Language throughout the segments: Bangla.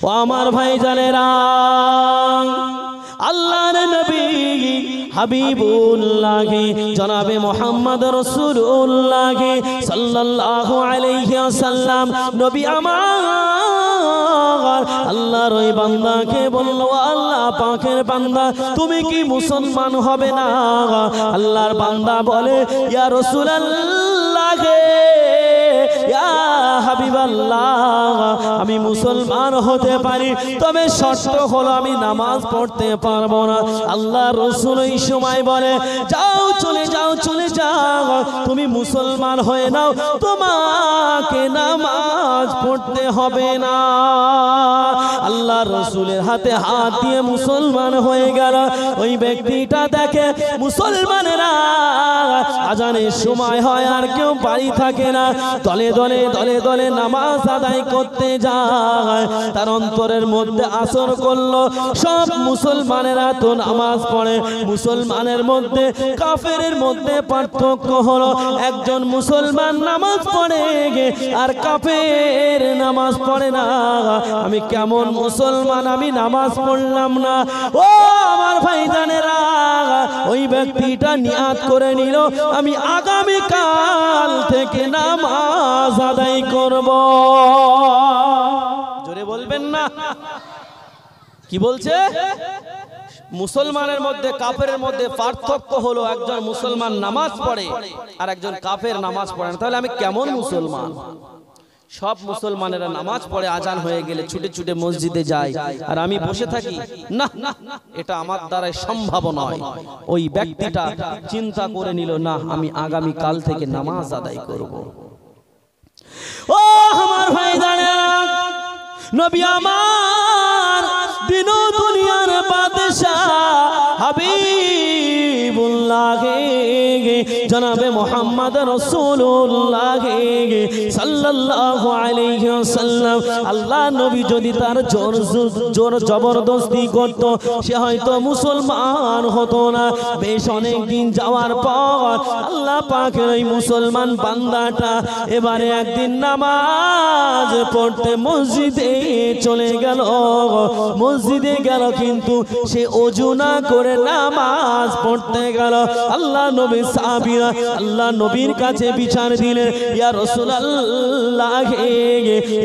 ও আমার ভাইজানেরা, আল্লাহর নবী হাবিবুল্লাহ জনাবে মুহাম্মদ রাসূলুল্লাহ সাল্লাল্লাহু আলাইহি ওয়াসাল্লাম নবী আমার আল্লাহর ওই বান্দাকে বলল, আল্লাহ পাকের বান্দা তুমি কি মুসলমান হবে না? আল্লাহর বান্দা বলে, ইয়া রাসূলুল্লাহ ইয়া হাবিবাল্লাহ, আমি মুসলমান হতে পারি, তবে শর্ত হলো আমি নামাজ পড়তে পারবো না। আল্লাহ রাসূল এই সময় বলে, যাও চলে যাও চলে যাও, তুমি মুসলমান হয়ে নাও, তোমাকে নামাজ পড়তে হবে না। আল্লাহ রাসূলের হাতে হাত দিয়ে মুসলমান হয়ে গেল। ওই ব্যক্তিটা দেখে মুসলমানেরা আজানের সময় হয় আর কেউ বাড়ি থাকে না, দলে দলে দলে দলে নামাজ আদায় করতে যায়। তার অন্তরের মধ্যে আসর করলো, সব মুসলমানেরা তো নামাজ পড়ে, মুসলমানের মধ্যে কাফেরের মধ্যে পার্থক্য হলো, একজন মুসলমান নামাজ পড়ে আর কাফের নামাজ পড়ে না। আমি কেমন মুসলমান, আমি নামাজ পড়লাম না। ও আমার ভাইজানেরা, ওই ব্যক্তিটা নিয়াত করে নিল, আমি আগামী কাল থেকে নামাজ আদায় করব। জোরে বলবেন না? কি বলছে? মুসলমানের মধ্যে কাফেরের মধ্যে পার্থক্য হলো, একজন মুসলমান নামাজ পড়ে আর একজন কাফের নামাজ পড়ে না। তাহলে আমি কেমন মুসলমান? সব মুসলমানেরা নামাজ পড়ে, আজান হয়ে গেলে ছুটে ছুটে মসজিদে যায়, আর আমি বসে থাকি, না এটা আমার দ্বারাই সম্ভব নয়। ওই ব্যক্তিটা চিন্তা করে নিল, না আমি আগামী কাল থেকে নামাজ আদায় করব। ও আমার ভাইজানেরা, নবী আমার দিন ও দুনিয়ার বাদশা হাবিবুল্লাহ জনাবে মুহাম্মদ রাসূলুল্লাহ সাল্লাল্লাহু আলাইহি ওয়াসাল্লাম, আল্লাহ নবী যদি তার জোর জবরদস্তি করত, সে হয়তো মুসলমান হতো না। বেশ অনেক দিন যাওয়ার পর আল্লাহ পাকের ওই মুসলমান বান্দাটা এবারে একদিন নামাজ পড়তে মসজিদে চলে গেল। মসজিদে গেল, কিন্তু সে ওযু না করে নামাজ পড়তে গেল। আল্লাহ নবী সাহাবীরা আল্লাহ নবীর কাছে বিচার দিলেন, ইয়া রাসূলুল্লাহ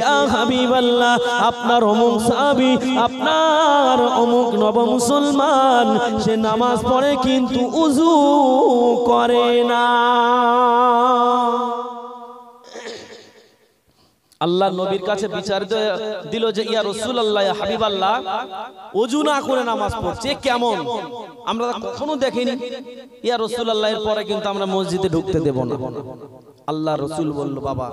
ইয়া হাবিবাল্লাহ, আপনার অমুক সাহাবী, আপনার অমুক নব মুসলমান, সে নামাজ পড়ে কিন্তু ওযু করে না। আল্লাহ নবীর কাছে বিচার দিল যে, ইয়া রাসূলুল্লাহ ইয়া হাবিবাল্লাহ, ওযু না করে নামাজ পড়ছে কেমন? আমরা কখনো দেখিনি। ইয়া রাসূলুল্লাহ এর পরে কিন্তু আমরা মসজিদে ঢুকতে দেব না। আল্লাহ রাসূল বলল, বাবা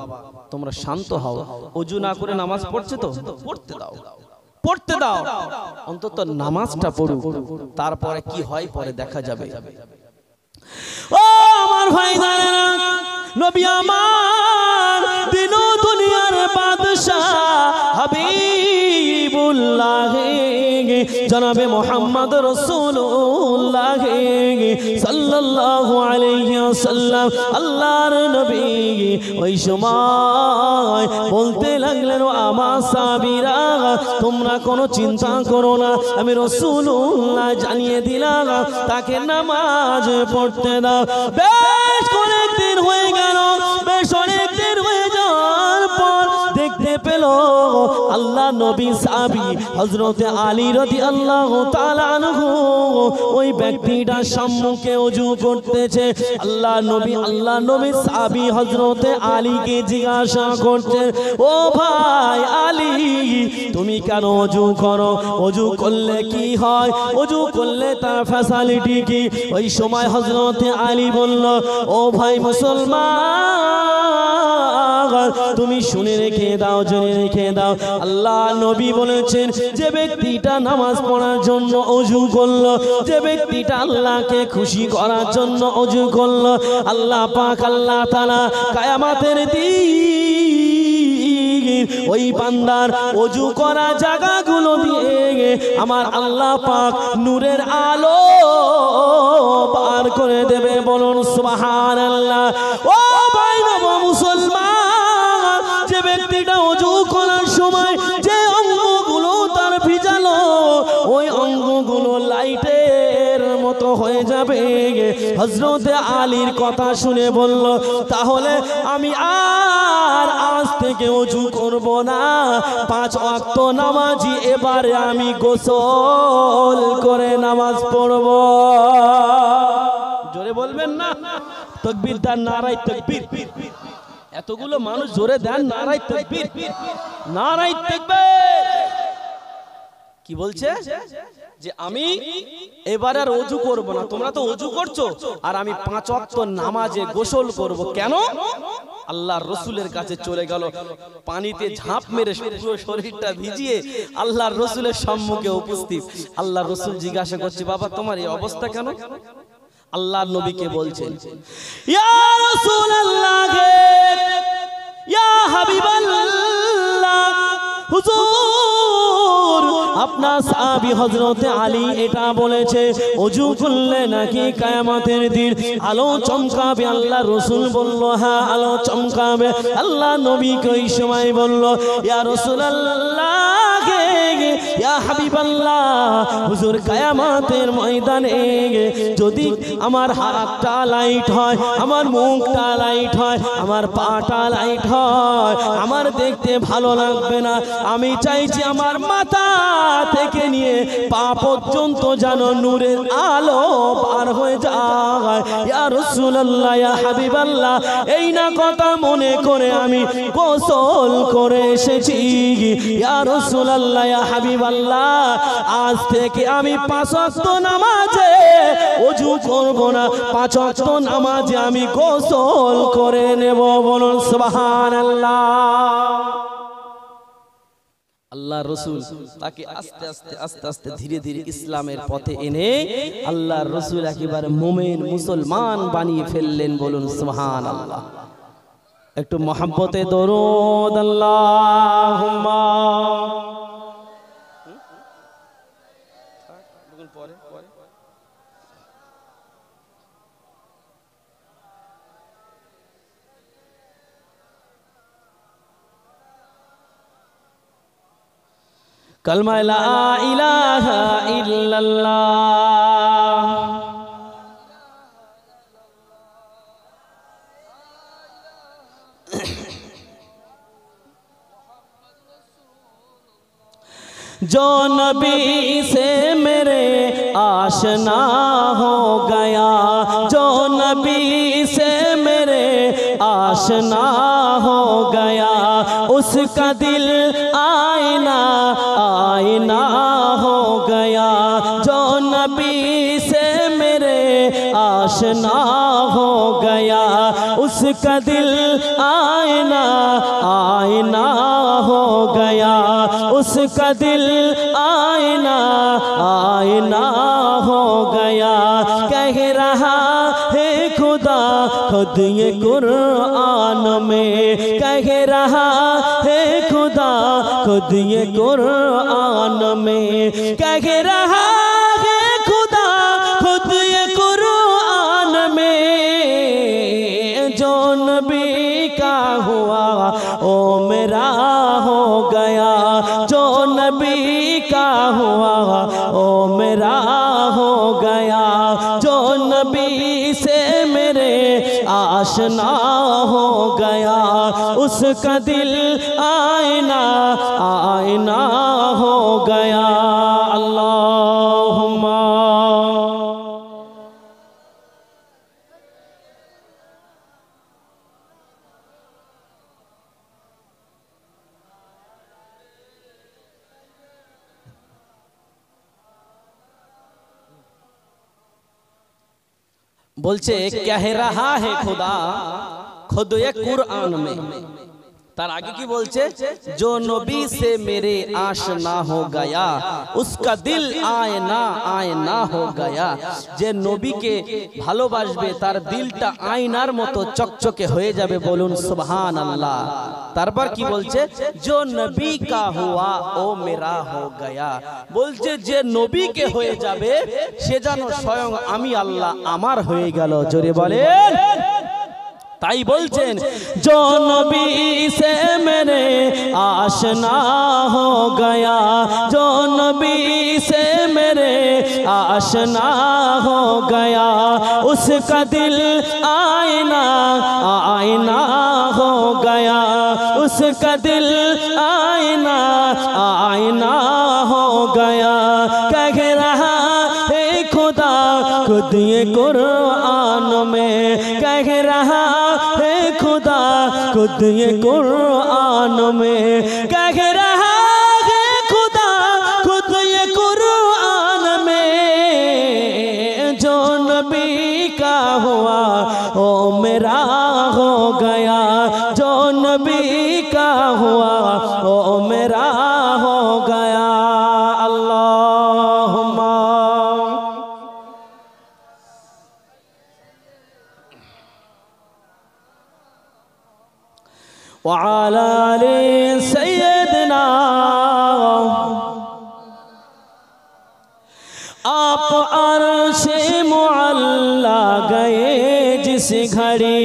তোমরা শান্ত হও, ওযু না করে নামাজ পড়ছে তো পড়তে দাও, পড়তে দাও, অন্তত নামাজটা পড়ুক, তারপরে কি হয় পরে দেখা যাবে। ও আমার ভাইজানেরা, নবী আমার দিন ও দুনিয়ার বাদশা হাবিবুল্লাহ জনাবে মুহাম্মদ রাসূলুল্লাহ সাল্লাল্লাহু আলাইহি ওয়াসাল্লাম, আল্লাহর নবী ওই সময় বলতে লাগলেন, আমার সাহাবীরা তোমরা কোনো চিন্তা করো না, আমি রাসূলুল্লাহ জানিয়ে দিলাম তাকে নামাজ পড়তে দাও। বেশ অনেক দিন হয়ে গেল, বেশ অনেক দিন হয়ে যাওয়ার পর দেখতে পেল আল্লাহ নবী সাহাবী হযরত আলী রাদিয়াল্লাহু তাআলা আনহু ওই ব্যক্তিটার সম্মুখে ওযু করতেছে। আল্লাহ নবী সাহাবী হযরত আলীকে জিজ্ঞাসা করতেন, ও ভাই আলী, তুমি কেন ওযু করো? ওযু করলে কি হয়? ওযু করলে তার ফ্যাসিলিটি কি? ওই সময় হযরত আলী বলল, ও ভাই মুসলমান, তুমি শুনে রেখে দাও, জেনে রেখে দাও, আল্লাহ নবী বলেছেন, যে ব্যক্তিটা নামাজ পড়ার জন্য ওযু করলো, যে ব্যক্তিটা আল্লাহকে খুশি করার জন্য ওযু করলো, আল্লাহ পাক আল্লাহ তাআলা কিয়ামতের দিন ওই বান্দার ওযু করা জায়গাগুলো দিয়ে আমার আল্লাহ পাক নূরের আলো পার করে দেবে। বলুন সুবহানাল্লাহ। ও ভাই নব মুসলমান, যে ব্যক্তিটা ওযু করার সময় যে অঙ্গগুলো মতো হয়ে যাবে। হযরতে আলীর কথা শুনে বলল, তাহলে আমি আর আজ থেকে ওযু করব না, 5 ওয়াক্ত নামাজি এবারে আমি গোসল করে নামাজ পড়ব। জোরে বলবেন না? তাকবীর দেন, নারায়ে তাকবীর। এতগুলো মানুষ জোরে দেন নারায়ে তাকবীর, নারায়ে তাকবীর। কি বলছে? যে আমি এবার আর ওযু করব না। তোমরা তো ওযু করছো, আর আমি 5 ওয়াক্ত নামাজে গোসল করব। কেন? আল্লাহর রাসূলের কাছে চলে গেল, পানিতে ঝাঁপ মেরে পুরো শরীরটা ভিজিয়ে আল্লাহর রাসূলের সম্মুখে উপস্থিত। আল্লাহর রাসূল জিজ্ঞাসা করছে, বাবা তোমার এই অবস্থা কেন? আল্লাহর নবীকে বলছেন, ইয়া রাসূলুল্লাহ, ইয়া হাবিবাল্লাহ, হুজুর আপনার সাহাবী হযরতে আলী এটা বলেছে, ওযু করলে নাকি কিয়ামতের দিন আলো চমকাবে। আল্লাহর রাসূল বলল, হ্যাঁ আলো চমকাবে। আল্লাহ নবী ওই সময় বলল, ইয়া রাসূলুল্লাহ, ইয়া হাবিবাল্লাহ, হুজুর কিয়ামতের ময়দানে যদি আমার হাতটা লাইট হয়, আমার মুখটা লাইট হয়, আমার পাটা লাইট হয়, আমার দেখতে ভালো লাগবে না। আমি চাইছি আমার মাথা থেকে নিয়ে পা পর্যন্ত যেন নূরের আলো পার হয়ে যায়। ইয়া রাসূলুল্লাহ, ইয়া হাবিবাল্লাহ, এই না কথা মনে করে আমি গোসল করে এসেছি। ইয়া রাসূলুল্লাহ, ইয়া হাবিবাল্লাহ, আজ থেকে আমি 5 ওয়াক্ত নামাজে ওযু করব না, 5 ওয়াক্ত নামাজে আমি গোসল করে নেব। বলুন সুবহানাল্লাহ। আল্লাহর রাসূল তাকে আস্তে আস্তে আস্তে আস্তে ধীরে ধীরে ইসলামের পথে এনে আল্লাহর রাসূল একেবারে মুমিন মুসলমান বানিয়ে ফেললেন। বলুন সুবহানাল্লাহ। একটু মহব্বতে দরুদ আল্লাহুম্মা। कलमा ला इलाहा इल्लल्लाह। जो नबी से मेरे आशना हो गया, जो नबी से मेरे आशना हो गया, उसका दिल आईना आईना हो गया। जो नबी से मेरे आशना हो गया, उसका दिल आईना आईना हो गया, उसका दिल आईना आईना हो गया। कह रहा है खुदा खुद ये कुरान में, कह रहा है खुदा खुद ये कुरान में, कह रहा है खुदा खुद ये कुरान में। जो नबी का हुआ ओ मेरा हो गया, जो नबी का हुआ ओ मेरा हो गया। जो नबी से मेरे आशना हो गया, उसका दिल आईना आईना हो गया। अल्लाहुम्मा। बोलचे कह रहा है खुदा खुद ये कुरान में। तार आगे की बोलचे, जो नबी से मेरे आशना हो गया, उसका दिल आयना आयना हो गया। जे नबी के ভালোবাসবে তার দিলটা আয়নার মতো চকচকে হয়ে যাবে। বলুন সুবহানাল্লাহ। তারপর কি বলছে, जो नबी का हुआ ओ मेरा हो गया। বলছে যে নবীকে হয়ে যাবে সে যেন স্বয়ং আমি আল্লাহ আমার হয়ে গেল। জোরে বলেন। ताई बोलचेन, जो नबी से मेरे आशना हो गया, जो नबी से मेरे आशना हो गया, उसका दिल आईना आईना हो गया, उसका दिल आईना आईना हो गया। कह रहा है खुदा खुद ये कुरान में, कह रहा है खुदा खुद ये कुरान में, कह रहा है खुदा खुद ये कुरान में। जो नबी का हुआ वो मेरा हो गया, जो नबी का हुआ वो मेरा हो गया। अल्लाहुम्मा व अला आलि सय्यदना। आप अर्शे मुअल्ला गए जिस घड़ी,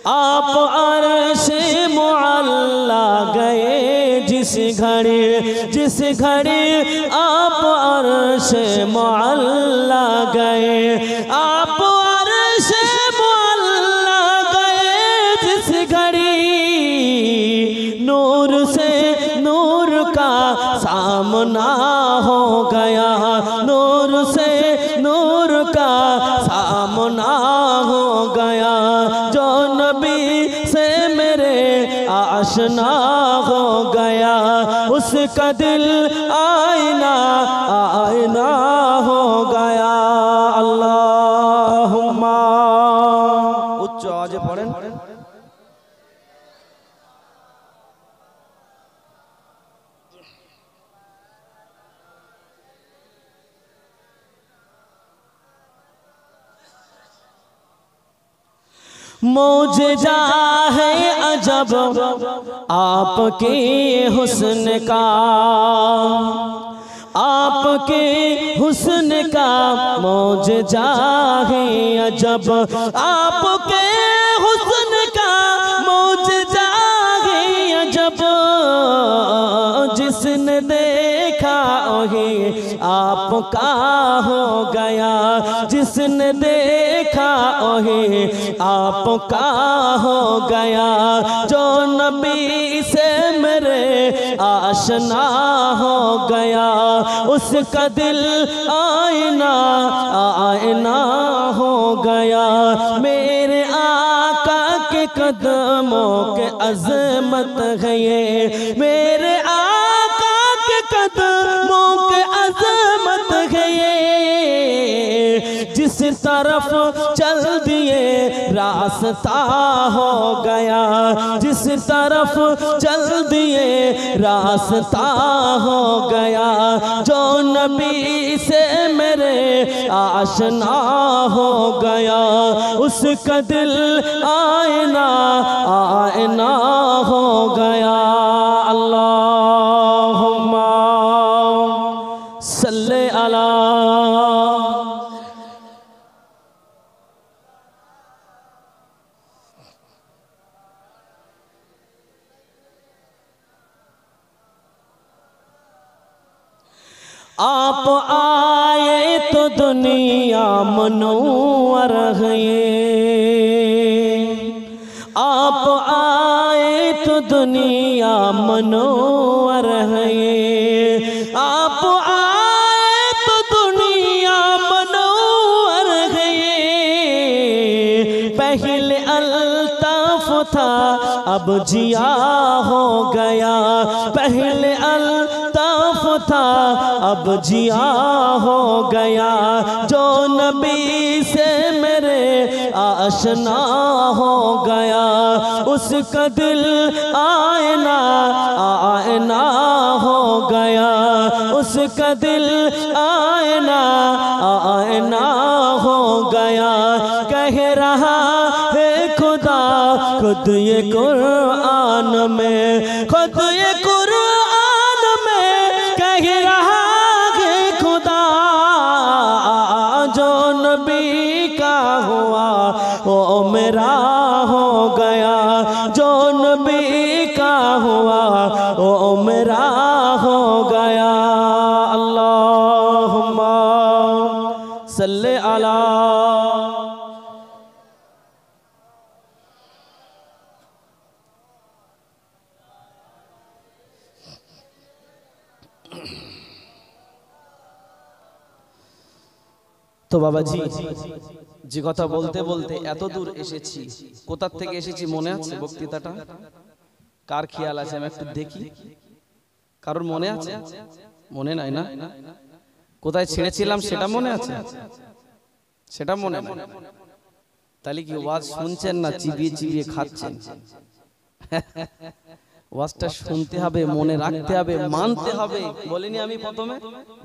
आप अर्शे मुअल्ला गए जिस घड़ी, जिस घड़ी आप अर्शे मुअल्ला गए, आप अर्शे मुअल्ला गए जिस घड़ी। नूर से नूर का सामना हो गया, नूर से नूर का सामना हो गया। जो नबी से मेरे आशना हो गया, उसका दिल आईना आईना हो गया। अल्लाहुम्मा उच्च आवाज़े पढ़ें। मौजज़ा है अजब आपके हुस्न का, आपके हुस्न का मौजज़ा है अजब, आपके हुस्न का मौजज़ा है अजब। जिसने देखा वही आपका हो गया, जिसने देखा वही आपका हो गया। जो नबी से मेरे आशना हो गया, उसका दिल आईना आईना हो गया। मेरे आका के कदमों के अज़मत है ये, मेरे आका के कदमों के अज़मत है ये। जिस तरफ चल दिए रास्ता हो गया, जिस तरफ चल दिए रास्ता हो गया। जो नबी से मेरे आशना हो गया, उसका दिल आईना आईना हो गया। अल्लाहुम्मा सल्ले अला। आप आए तो दुनिया मनोवर है, आप आए तो दुनिया मनोवर है, आप आए तो दुनिया मनोवर है। पहले अल्ताफ था अब जिया हो गया, पहले अल्ताफ था अब जिया हो गया। जो नबी से मेरे आशना हो गया, उसका दिल आईना आईना हो गया, उसका दिल आईना आईना हो गया। कह रहा है खुदा खुद ये कुरान में, खुद ये कुरान में कह रहा है खुदा। जो नबी का हुआ वो मेरा हो गया, जो नबी का हुआ वो मेरा हो गया। अल्लाह তো বাবাজি যে কথা বলতে বলতে এত দূর এসেছি, কোথা থেকে এসেছি মনে আছে? বক্তৃতাটা কার খেয়াল আছে? আমি একটু দেখি, কারোর মনে আছে? মনে নাই না? কোথায় ছেড়েছিলাম সেটা মনে আছে? সেটা মনে নাই? তাহলে কি ওয়াজ শুনছেন না চিবিয়ে চিবিয়ে খাচ্ছেন? ওয়াজটা শুনতে হবে, মনে রাখতে হবে, মানতে হবে। বলিনি আমি প্রথমে?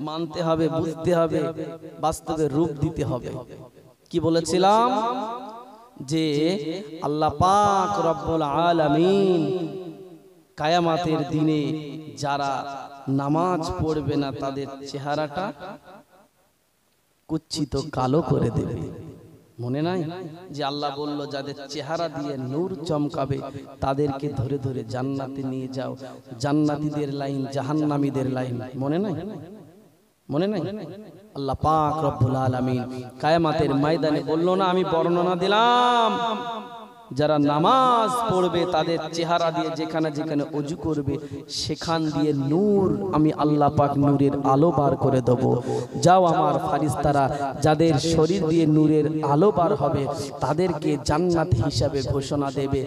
মানতে হবে, বুঝতে হবে, বাস্তবে রূপ দিতে হবে। কি বলেছিলাম? যে আল্লাহ পাক রব্বুল আলামিন কিয়ামতের দিনে যারা নামাজ পড়বে না তাদের চেহারাটা কুচ্ছিত কালো করে দেবে। মনে নাই যে আল্লাহ বলল যাদের চেহারা দিয়ে নূর চমকাবে তাদেরকে ধরে ধরে জান্নাতে নিয়ে যাও, জান্নাতীদের লাইন জাহান্নামীদের লাইন। মনে নাই? মনে নাই? আল্লাহ পাক রব্বুল আলামিন কিয়ামতের ময়দানে বলল না, আমি বর্ণনা দিলাম যারা নামাজ পড়বে তাদের চেহারা দিয়ে যেখানে যেখানে ওযু করবে সেখান দিয়ে নূর, আমি আল্লাহ পাক নূরের আলো বার করে দেব। যাও আমার ফারিস্তারা যাদের শরীর দিয়ে নূরের আলো বার হবে তাদেরকে জান্নাত হিসাবে ঘোষণা দেবে।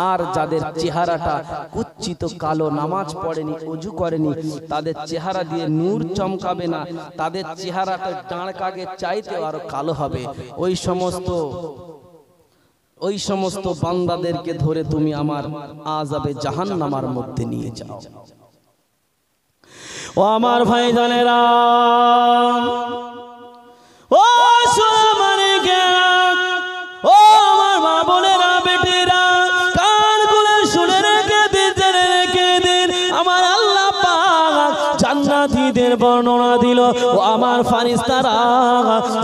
আর যাদের চেহারাটা কুচ্ছিত কালো, নামাজ পড়েনি, ওযু করেনি, তাদের চেহারা দিয়ে নূর চমকাবে না, তাদের চেহারাটা ডাঁড় কাকের চাইতেও আরো কালো হবে। ওই সমস্ত বান্দাদেরকে ধরে তুমি আমার আযাবে জাহান্নামের মধ্যে নিয়ে যাও। ও আমার ভাইজানেরা, ও সোনামারে গেরা, ও আমার মা বোনেরা, বেটিরা, কান খুলে শুনে রেখে দিন, জেনে রেখে দিন। আমার আল্লাহ পাক জান্নাতীদের বর্ণনা দিল। ও আমার ফারিস্তারা,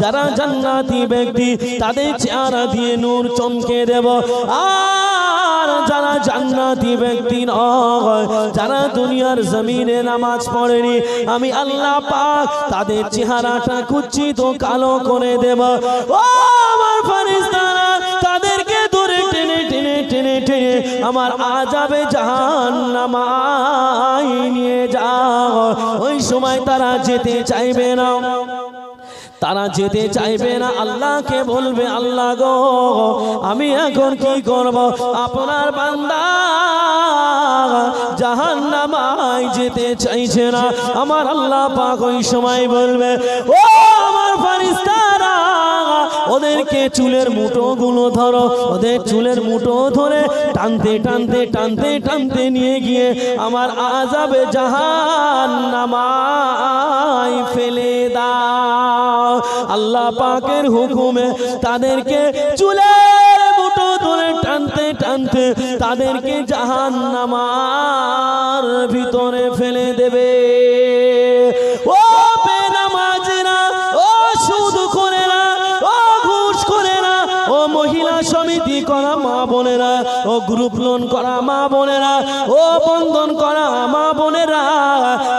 যারা জান্নাতি ব্যক্তি তাদের চেহারা দিয়ে নূর চমকে দেব। আর যারা জান্নাতি ব্যক্তি নয়, যারা দুনিয়ার জমিনে নামাজ পড়েনি, আমি আল্লাহ পাক তাদের চেহারাটা কুচ্ছিত কালো করে দেব। ও আমার ফারিস্তারা, তাদেরকে ধরে টেনে টেনে টেনে টেনে আমার আযাবে জাহান্নামায় নিয়ে যাও। ওই সময় তারা যেতে চাইবে না, তারা যেতে চাইবে না। আল্লাহকে বলবে, আল্লাহ গো, আমি এখন কি করব? আপনার বান্দা জাহান্নামায় যেতে চাইছে না। আমার আল্লাহ পাক ওই সময় বলবে, ও আমার ফারিস্তারা, ওদেরকে চুলের মুঠোগুলো ধরো। ওদের চুলের মুঠো ধরে টানতে টানতে টানতে টানতে নিয়ে গিয়ে আমার আযাবে জাহান্নামায় ফেলে দাও। আল্লাহ পাকের হুকুমে তাদেরকে চুলের মুঠো ধরে টানতে টানতে তাদেরকে জাহান্নামের ভিতরে ফেলে দেবে। ও বেনামাজিরা, ও সুদখোরেরা, ও ঘুষখোরেরা, ও মহিলা সমিতি করা মা বোনেরা, ও গ্রুপ লোন করা মা বোনেরা, ও বন্ধন করা মা বোনেরা,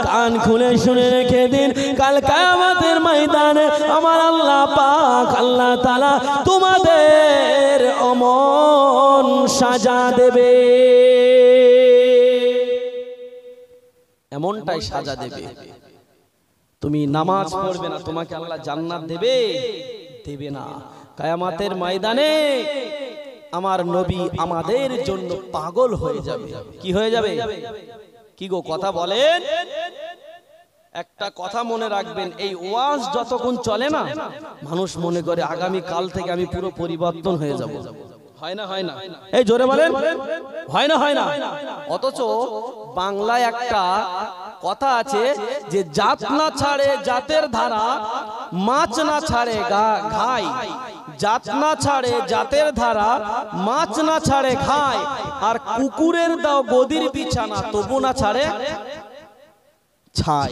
কান খুলে শুনে রেখে দিন, কাল কিয়ামতের ময়দানে আমার আল্লাহ পাক আল্লাহ তাআলা তোমাদের অমন সাজা দেবে। এমনটাই সাজা দেবে। তুমি নামাজ পড়বে না, তোমাকে আল্লাহ জান্নাত দেবে? দেবে না। কিয়ামতের ময়দানে আমার নবী আমাদের জন্য পাগল হয়ে যাবে। কি হয়ে যাবে? কি গো কথা বলেন? একটা কথা মনে রাখবেন, এই ওয়াজ যতক্ষণ চলে না, মানুষ মনে করে আগামী কাল থেকে আমি পুরো পরিবর্তন হয়ে যাব। হয় না? হয় না? এই জোরে বলেন, হয় না? হয় না? অথচ বাংলায় একটা কথা আছে যে জাত না ছাড়ে জাতের ধারা, মাছ না ছাড়ে ঘাই। জাত না ছাড়ে জাতের ধারা, মাছ না ছাড়ে ঘাই। আর কুকুরের দাও গদির বিছানা, তবু না ছাড়ে ছাই।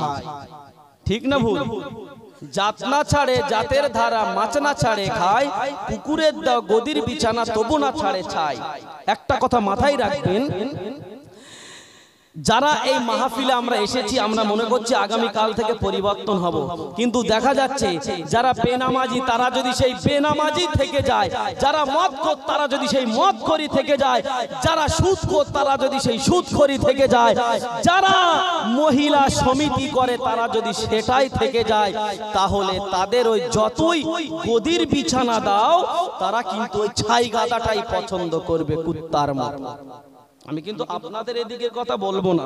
ঠিক না ভুল? জাত না ছাড়ে জাতের ধারা, মাছ না ছাড়ে খায়, কুকুরের দাও গদির বিছানা, তবু না ছাড়ে ছাই। একটা কথা মাথায় রাখবেন, যারা এই মাহফিলে আমরা এসেছি আমরা মনে করছি আগামী কাল থেকে পরিবর্তন হব, কিন্তু দেখা যাচ্ছে যারা বেনামাজি তারা যদি সেই বেনামাজি থেকে যায়, যারা মদখোর তারা যদি সেই মদখোরি থেকে যায়, যারা সুদখোর তারা যদি সেই সুদখোরি থেকে যায়, যারা মহিলা সমিতি করে তারা যদি সেটাই থেকে যায় তাহলে তাদের ওই যতই গদির বিছানা দাও তারা কিন্তু ওই ছাই গাদাটাই পছন্দ করবে কুত্তার মতো। আমি কিন্তু আপনাদের এদিকে কথা বলবো না,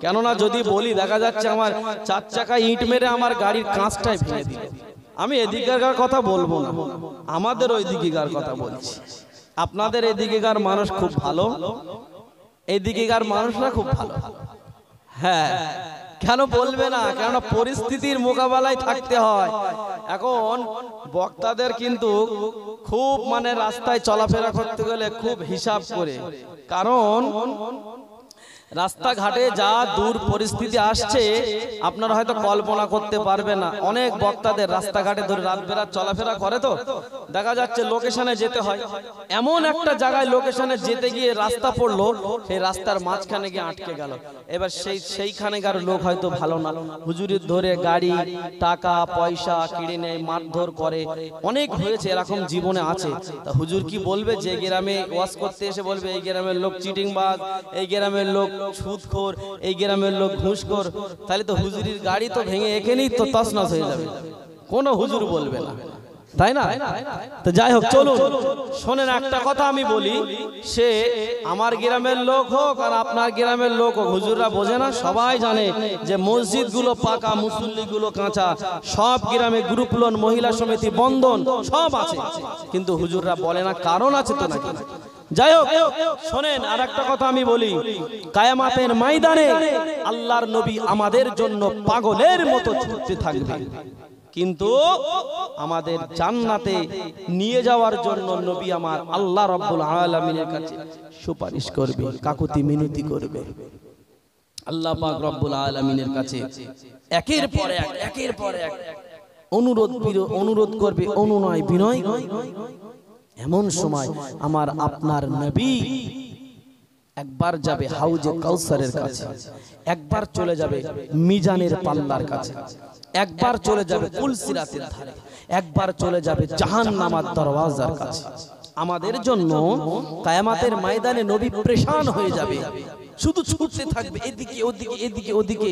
কেননা যদি বলি দেখা যাচ্ছে আমার 4 চাকা ইট মেরে আমার গাড়ির কাঁচটাই ভেঙে দিল। আমি এদিকেকার কথা বলবো না, আমাদের ওই দিকেকার কথা বলছি। আপনাদের এদিকেকার মানুষ খুব ভালো, এদিকেকার মানুষরা খুব ভালো। হ্যাঁ, কেন বলবে না, কেননা পরিস্থিতির মোকাবেলায় থাকতে হয়। এখন বক্তাদের কিন্তু খুব মানে রাস্তায় চলাফেরা করতে গেলে খুব হিসাব করে, কারণ রাস্তাঘাটে যা দূর পরিস্থিতি আসছে আপনারা হয়তো কল্পনা করতে পারবে না। অনেক বক্তাদের রাস্তাঘাটে ধরে রাত বেরাত চলাফেরা করে, তো দেখা যাচ্ছে লোকেশনে যেতে হয়, এমন একটা জায়গায় লোকেশনে যেতে গিয়ে রাস্তা পড়লো, সেই রাস্তার মাঝখানে গিয়ে আটকে গেল। এবার সেইখানেকার লোক হয়তো ভালো না, হুজুরির ধরে গাড়ি টাকা পয়সা কেড়ে নেয়, মারধর করে, অনেক হয়েছে এরকম জীবনে আছে। তা হুজুর কি বলবে, যে গ্রামে ওয়াজ করতে এসে বলবে এই গ্রামের লোক চিটিংবাজ, এই গ্রামের লোক সুদখোর, এই গ্রামের লোক ঘুষখোর, তাহলে তো হুজুরির গাড়ি তো ভেঙে এখানেই তো তছনছ হয়ে যাবে, কোনো হুজুর বলবে না, তাই না? তো যাই হোক, চলুন শোনেন একটা কথা আমি বলি, সে আমার গ্রামের লোক হোক আর আপনার গ্রামের লোক হোক, হুজুররা বোঝে না, সবাই জানে যে মসজিদ গুলো পাকা, মুসল্লি গুলো কাঁচা, সব গ্রামে গ্রুপ লোন, মহিলা সমিতি, বন্ধন সব আছে, কিন্তু হুজুররা বলে না, কারণ আছে তো নাকি। যাই হোক, শোনেন আর একটা কথা আমি বলি, কিয়ামতের ময়দানে আল্লাহর নবী আমাদের জন্য পাগলের মতো ছুটতে থাকবে, কিন্তু আমাদের জান্নাতে নিয়ে যাওয়ার জন্য নবী আমার আল্লাহ রাব্বুল আলামিনের কাছে সুপারিশ করবে, কাকুতি মিনতি করবে। আল্লাহ পাক রব্বুল আলামিনের কাছে একের পর এক অনুরোধ করবে, অনুনয় বিনয়। এমন সময় আমার আপনার নবী একবার যাবে হাউজে কাউসারের কাছে, একবার চলে যাবে মিজানের পাল্লার কাছে, একবার চলে যাবে পুলসিরাতের ধারে, একবার চলে যাবে জাহান্নামের দরওয়াজার কাছে। আমাদের জন্য কিয়ামতের ময়দানে নবী পরেশান হয়ে যাবে, শুধু ছুটতে থাকবে এদিকে ওদিকে, এদিকে ওদিকে।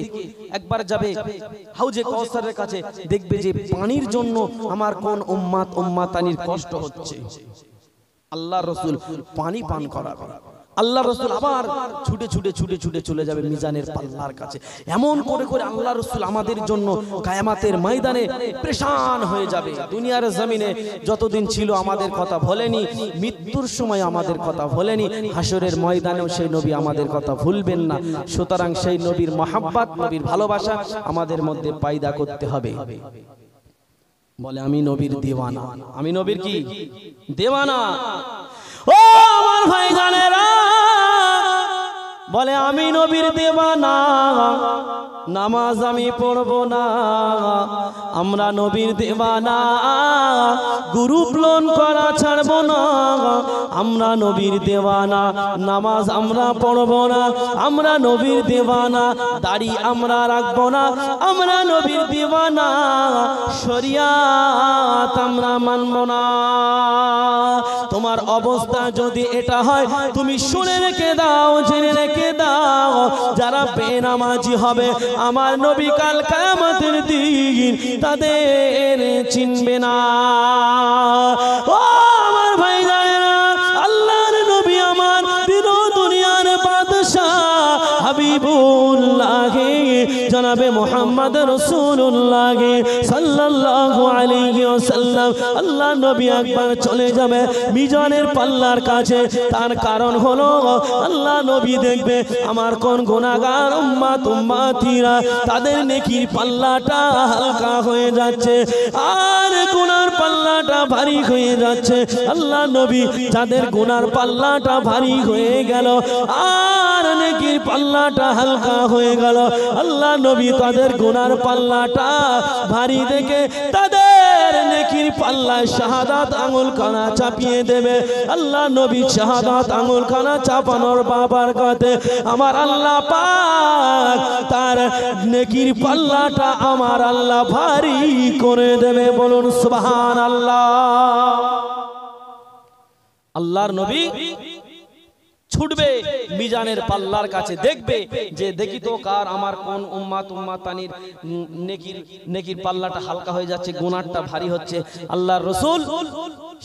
একবার যাবে হাউজে কাউসারের কাছে, দেখবে যে পানির জন্য আমার কোন উম্মাতানির কষ্ট হচ্ছে, আল্লাহ রাসূল পানি পান করাবে। আল্লাহ রাসূল আবার ছুটে ছুটে ছুটে ছুটে চলে যাবে মিজানের পাল্লার কাছে। এমন করে করে আল্লাহ রাসূল আমাদের জন্য কিয়ামতের ময়দানে পরেশান হয়ে যাবে। দুনিয়ার জমিনে যতদিন ছিল আমাদের কথা ভোলেনি, মৃত্যুর সময় আমাদের কথা ভোলেনি, হাসরের ময়দানেও সেই নবী আমাদের কথা ভুলবেন না। সুতরাং সেই নবীর মহব্বত, নবীর ভালোবাসা আমাদের মধ্যে পয়দা করতে হবে। বলে আমি নবীর দিওয়ানা, আমি নবীর কি দিওয়ানা। ও আমার ভাইজানেরা, বলে আমি নবীর দিওয়ানা, নামাজ আমি পড়ব না, আমরা নবীর দিওয়ানা, গ্রুপ লোন করা ছাড়ব না, আমরা নবীর দিওয়ানা, নামাজ আমরা পড়ব না, আমরা নবীর দিওয়ানা, দাড়ি আমরা রাখব না, আমরা নবীর দিওয়ানা, শরিয়াত আমরা মানব না। তোমার অবস্থা যদি এটা হয়, তুমি শুনে রেখে দাও, জেনে রেখে দাও, যারা বেনামাজি হবে আমার নবী কাল কিয়ামতের দিন তাদের চিনবে না। ও আমার ভাইজানেরা, আল্লাহর নবী আমার দিন দুনিয়ার বাদশা হাবিবুল্লাহ জনাবে মুহাম্মদ রাসূলুল্লাহ সাল্লাল্লাহু আলাইহি ওয়াসাল্লাম, আল্লাহ নবী একবার চলে যাবে মিজানের পাল্লার কাছে। তার কারণ হলো আল্লাহ নবী দেখবে আমার কোন গুনাহগার উম্মতিরা, তাদের নেকির পাল্লাটা হালকা হয়ে যাচ্ছে আর গুনার পাল্লাটা ভারী হয়ে যাচ্ছে। আল্লাহ নবী যাদের গুনার পাল্লাটা ভারী হয়ে গেল আর নেকির পাল্লাটা হালকা হয়ে গেল, আল্লাহ নবী তাদের গুনার পাল্লাটা ভারী দেখে তাদের নেকির পাল্লায় শাহাদাত আঙ্গুল কানা চাপিয়ে দেবে। আল্লাহ নবী শাহাদাত আঙ্গুল কানা চাপানোর বাবার কাছে আমার আল্লাহ পাক তার নেকির পাল্লাটা আমার আল্লাহ ভারী করে দেবে। বলুন সুবহানাল্লাহ। আল্লাহর নবী ছুটবে মিজানের পাল্লার কাছে, দেখবে যে দেখি তো কার আমার কোন উম্মাত উম্মাতানির নেকির পাল্লাটা হালকা হয়ে যাচ্ছে, গুনাহটা ভারী হচ্ছে। আল্লাহর রাসূল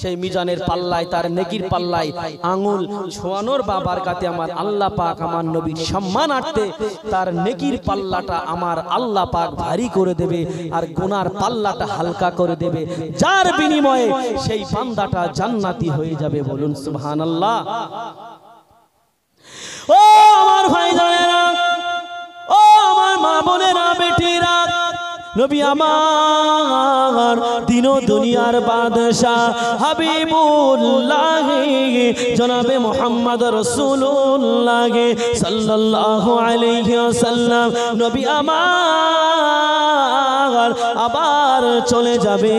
সেই মিজানের পাল্লায়, তার নেকির পাল্লায় আঙ্গুল ছোঁয়ানোর বারকাতে আমার আল্লাহ পাক আমার নবীর সম্মানার্থে তার নেকির পাল্লাটা আমার আল্লাহ পাক ভারী করে দেবে আর গুনার পাল্লাটা হালকা করে দেবে, যার বিনিময়ে সেই বান্দাটা জান্নাতি হয়ে যাবে। বলুন সুবহানাল্লাহ। ও আমার ভাইজানেরা, ও আমার মা বোনেরা, বেটিরা, নবী আমার দিন ও দুনিয়ার বাদশাহ হাবিবুল্লাহ জনাবে মুহাম্মদ রাসূলুল্লাহ সাল্লাল্লাহু আলাইহি ওয়াসাল্লাম নবী আমার আবার চলে যাবে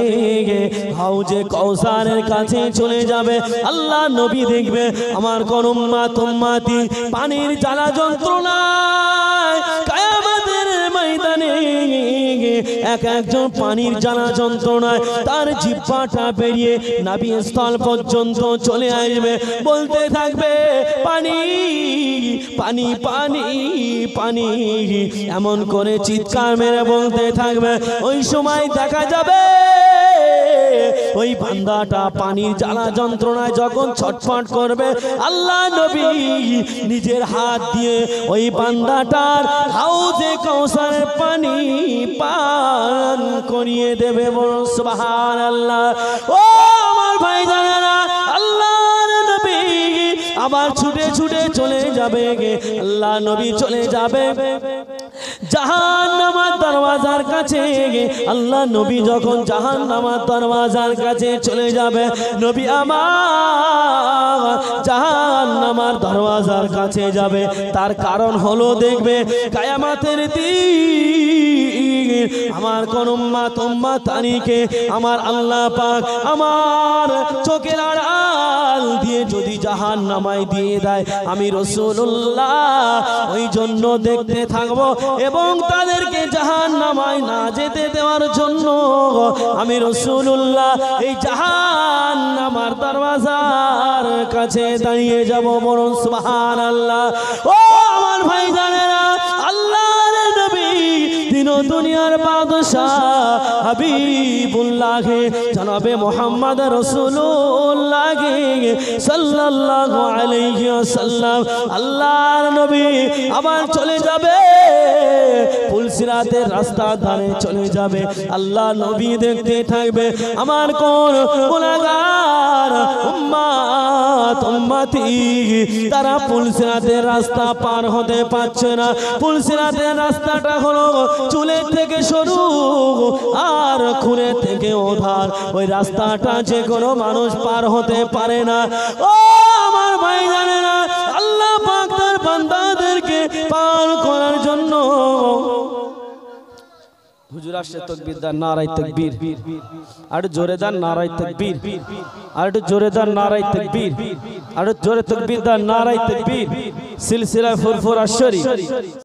হাউজে কাউসারের কাছে চলে যাবে। আল্লাহ নবী দেখবে আমার কোন উম্মত উম্মতি পানির জ্বালা যন্ত্রণায় কিয়ামতের ময়দানে এক একজন পানির জ্বালা যন্ত্রণায় তার জিহ্বাটা বেরিয়ে নাভি স্থল পর্যন্ত চলে আসবে, বলতে থাকবে পানি পানি পানি পানি, এমন করে চিৎকার মেরে বলতে থাকবে। ওই সময় দেখা যাবে ওই বান্দাটা পানির জ্বালা যন্ত্রণায় যখন ছটফট করবে, আল্লাহ নবী নিজের হাত দিয়ে ওই বান্দাটার হাউজে কাউসারের পানি পান করিয়ে দেবে। বলুন সুবহানাল্লাহ। ও আমার ভাইজানেরা, আল্লাহর নবী আবার ছুটে ছুটে চলে যাবে, আল্লাহ নবী চলে যাবে জাহান্নামের দরওয়াজার কাছে। আল্লাহ নবী যখন জাহান্নামের দরওয়াজার কাছে চলে যাবে, নবী আমার জাহান্নামের দরওয়াজার কাছে যাবে, তার কারণ হলো দেখবে কিয়ামতের দিন আমার কোন উম্মত উম্মতানিকে আমার আল্লাহ পাক আমার চোখের আড়াল দিয়ে যদি জাহান্নামায় দিয়ে দেয়, আমি রাসূলুল্লাহ ওই জন্য দেখতে থাকবো এবং তাদেরকে জাহান্নামায় না যেতে দেওয়ার জন্য আমি রাসূলুল্লাহ এই জাহান্নামের দরওয়াজার কাছে দাঁড়িয়ে যাব। বলুন সুবহানাল্লাহ। ও আমার ভাইজানেরা, আল্লাহর নবী দিন ও দুনিয়ার বাদশাহ হাবিবুল্লাহ জনাবে মুহাম্মদ রাসূলুল্লাহ সাল্লাল্লাহু আলাইহি ওয়াসাল্লাম আল্লাহর নবী আবার চলে যাবে পুলসিরাতের রাস্তার ধারে চলে যাবে। আল্লাহ নবী দেখতে থাকবে আমার কোন গুনাহগার উম্মত উম্মতি তারা পুলসিরাতের রাস্তা পার হতে পারছে না। পুলসিরাতের রাস্তাটা হলো চুলের থেকে সরু আর খুরের থেকে ওধার, ওই রাস্তাটা যে কোনো মানুষ পার হতে পারে না। ও আমার ভাইজানেরা, আল্লাহ পাক তার বান্দাদেরকে পার করার জন্য হুজুর আসছে তাকবীর দান, নারায়ে তাকবীর, আর জোরে দান নারায়ে তাকবীর, আর জোরে দান নারায়ে তাকবীর, আর জোরে তাকবীর দান নারায়ে তাকবীর। সিলসিলা ফুরফুরা শরীফ।